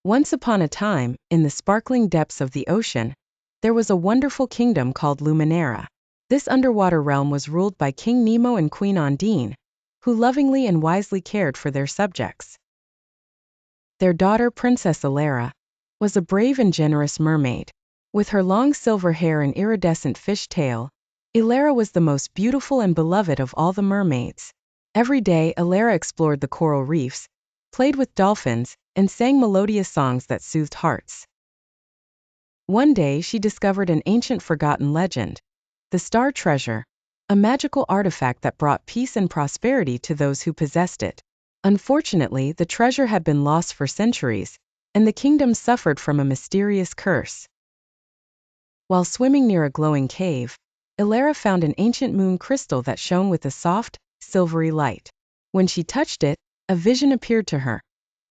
Once upon a time, in the sparkling depths of the ocean, there was a wonderful kingdom called Luminara. This underwater realm was ruled by King Nemo and Queen Ondine, who lovingly and wisely cared for their subjects. Their daughter, Princess Elara, was a brave and generous mermaid. With her long silver hair and iridescent fish tail, Elara was the most beautiful and beloved of all the mermaids. Every day, Elara explored the coral reefs, played with dolphins, and sang melodious songs that soothed hearts. One day, she discovered an ancient forgotten legend, the Star Treasure, a magical artifact that brought peace and prosperity to those who possessed it. Unfortunately, the treasure had been lost for centuries, and the kingdom suffered from a mysterious curse. While swimming near a glowing cave, Elara found an ancient moon crystal that shone with a soft, silvery light. When she touched it, a vision appeared to her,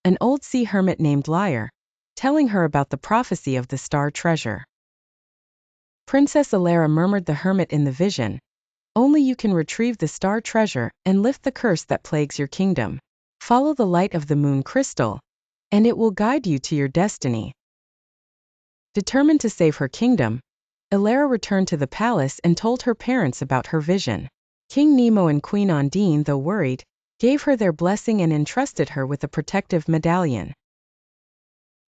an old sea hermit named Lyre, telling her about the prophecy of the Star Treasure. Princess Elara murmured the hermit in the vision, "Only you can retrieve the Star Treasure and lift the curse that plagues your kingdom. Follow the light of the moon crystal, and it will guide you to your destiny." Determined to save her kingdom, Elara returned to the palace and told her parents about her vision. King Nemo and Queen Ondine, though worried, gave her their blessing and entrusted her with a protective medallion.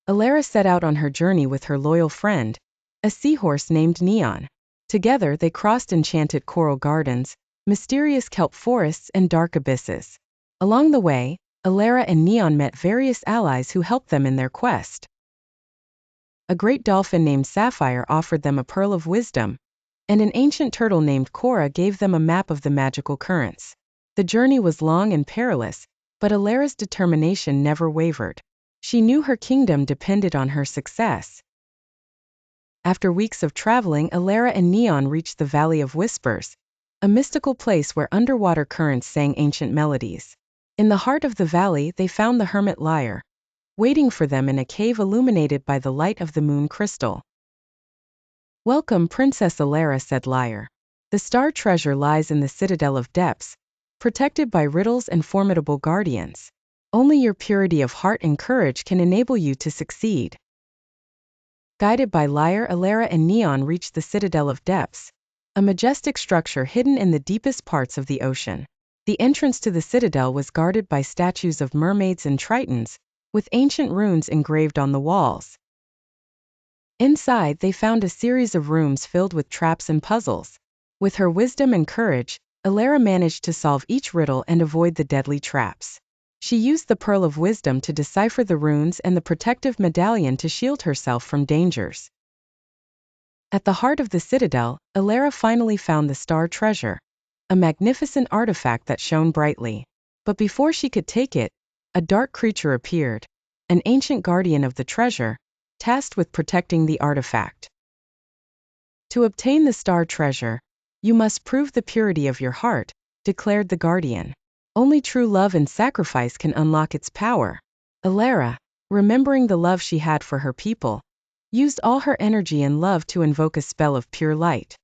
Elara set out on her journey with her loyal friend, a seahorse named Neon. Together they crossed enchanted coral gardens, mysterious kelp forests, and dark abysses. Along the way, Elara and Neon met various allies who helped them in their quest. A great dolphin named Sapphire offered them a pearl of wisdom, and an ancient turtle named Cora gave them a map of the magical currents. The journey was long and perilous, but Elara's determination never wavered. She knew her kingdom depended on her success. After weeks of traveling, Elara and Neon reached the Valley of Whispers, a mystical place where underwater currents sang ancient melodies. In the heart of the valley, they found the hermit Lyre, waiting for them in a cave illuminated by the light of the moon crystal. "Welcome, Princess Elara," said Lyre. "The Star Treasure lies in the Citadel of Depths, protected by riddles and formidable guardians. Only your purity of heart and courage can enable you to succeed." Guided by Lyre, Elara and Neon reached the Citadel of Depths, a majestic structure hidden in the deepest parts of the ocean. The entrance to the citadel was guarded by statues of mermaids and tritons, with ancient runes engraved on the walls. Inside, they found a series of rooms filled with traps and puzzles. With her wisdom and courage, Elara managed to solve each riddle and avoid the deadly traps. She used the Pearl of Wisdom to decipher the runes and the protective medallion to shield herself from dangers. At the heart of the citadel, Elara finally found the Star Treasure, a magnificent artifact that shone brightly. But before she could take it, a dark creature appeared, an ancient guardian of the treasure, tasked with protecting the artifact. "To obtain the Star Treasure, you must prove the purity of your heart," declared the guardian. "Only true love and sacrifice can unlock its power." Elara, remembering the love she had for her people, used all her energy and love to invoke a spell of pure light.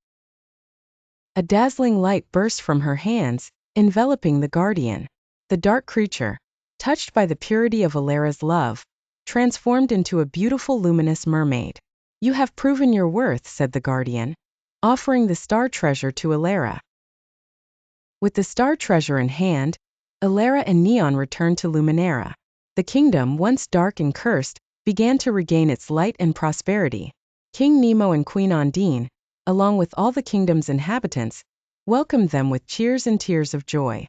A dazzling light burst from her hands, enveloping the guardian. The dark creature, touched by the purity of Elara's love, transformed into a beautiful luminous mermaid. "You have proven your worth," said the guardian, offering the Star Treasure to Elara. With the Star Treasure in hand, Elara and Neon returned to Luminara. The kingdom, once dark and cursed, began to regain its light and prosperity. King Nemo and Queen Ondine, along with all the kingdom's inhabitants, welcomed them with cheers and tears of joy.